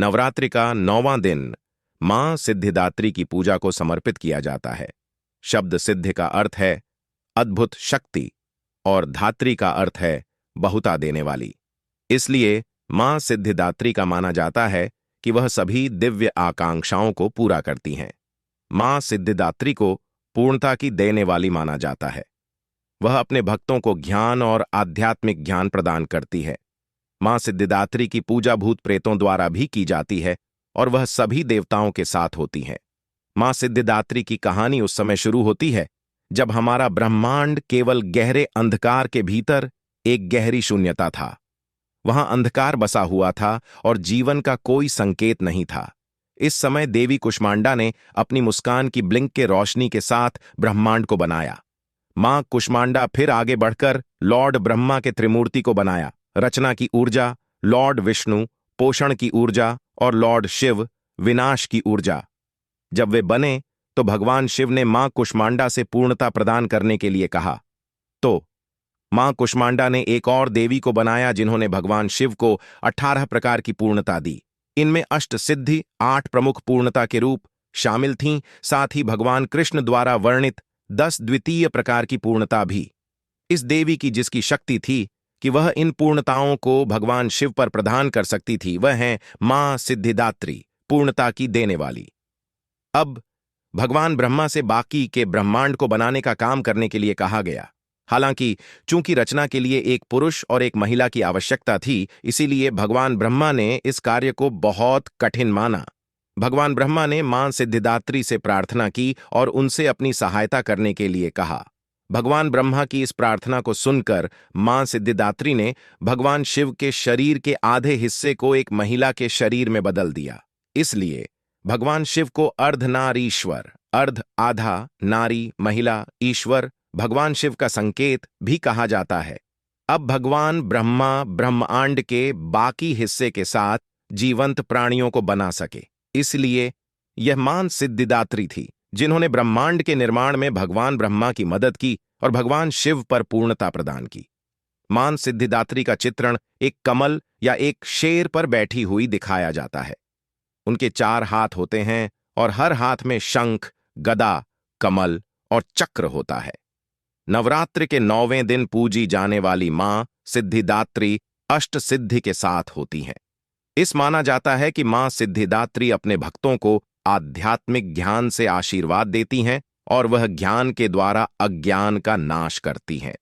नवरात्रि का 9वां दिन मां सिद्धिदात्री की पूजा को समर्पित किया जाता है। शब्द सिद्धि का अर्थ है अद्भुत शक्ति और धात्री का अर्थ है बहुता देने वाली। इसलिए मां सिद्धिदात्री का माना जाता है कि वह सभी दिव्य आकांक्षाओं को पूरा करती हैं। मां सिद्धिदात्री को पूर्णता की देने वाली माना जाता है। वह अपने भक्तों को ज्ञान और आध्यात्मिक ज्ञान प्रदान करती है। मां सिद्धिदात्री की पूजा भूत प्रेतों द्वारा भी की जाती है और वह सभी देवताओं के साथ होती है। मां सिद्धिदात्री की कहानी उस समय शुरू होती है जब हमारा ब्रह्मांड केवल गहरे अंधकार के भीतर एक गहरी शून्यता था। वहां अंधकार बसा हुआ था और जीवन का कोई संकेत नहीं था। इस समय देवी कुष्मांडा ने अपनी मुस्कान की ब्लिंक के रोशनी के साथ ब्रह्मांड को बनाया। मां कुष्मांडा फिर आगे बढ़कर लॉर्ड ब्रह्मा के त्रिमूर्ति को बनाया। रचना की ऊर्जा लॉर्ड विष्णु, पोषण की ऊर्जा और लॉर्ड शिव, विनाश की ऊर्जा। जब वे बने तो भगवान शिव ने मां कुष्मांडा से पूर्णता प्रदान करने के लिए कहा। तो मां कुष्मांडा ने एक और देवी को बनाया जिन्होंने भगवान शिव को 18 प्रकार की पूर्णता दी। इनमें अष्ट सिद्धि 8 प्रमुख पूर्णता के रूप शामिल थीं, साथ ही भगवान कृष्ण द्वारा वर्णित 10 द्वितीय प्रकार की पूर्णता भी। इस देवी की जिसकी शक्ति थी कि वह इन पूर्णताओं को भगवान शिव पर प्रदान कर सकती थी, वह है मां सिद्धिदात्री, पूर्णता की देने वाली। अब भगवान ब्रह्मा से बाकी के ब्रह्मांड को बनाने का काम करने के लिए कहा गया। हालांकि चूंकि रचना के लिए एक पुरुष और एक महिला की आवश्यकता थी, इसीलिए भगवान ब्रह्मा ने इस कार्य को बहुत कठिन माना। भगवान ब्रह्मा ने मां सिद्धिदात्री से प्रार्थना की और उनसे अपनी सहायता करने के लिए कहा। भगवान ब्रह्मा की इस प्रार्थना को सुनकर मां सिद्धिदात्री ने भगवान शिव के शरीर के आधे हिस्से को एक महिला के शरीर में बदल दिया। इसलिए भगवान शिव को अर्धनारीश्वर, अर्ध आधा, नारी महिला, ईश्वर, भगवान शिव का संकेत भी कहा जाता है। अब भगवान ब्रह्मा ब्रह्मांड के बाकी हिस्से के साथ जीवंत प्राणियों को बना सके, इसलिए यह मां सिद्धिदात्री थी जिन्होंने ब्रह्मांड के निर्माण में भगवान ब्रह्मा की मदद की और भगवान शिव पर पूर्णता प्रदान की। मां सिद्धिदात्री का चित्रण एक कमल या एक शेर पर बैठी हुई दिखाया जाता है। उनके 4 हाथ होते हैं और हर हाथ में शंख, गदा, कमल और चक्र होता है। नवरात्रि के 9वें दिन पूजी जाने वाली मां सिद्धिदात्री अष्ट सिद्धि के साथ होती हैं। इस माना जाता है कि मां सिद्धिदात्री अपने भक्तों को आध्यात्मिक ज्ञान से आशीर्वाद देती हैं और वह ज्ञान के द्वारा अज्ञान का नाश करती हैं।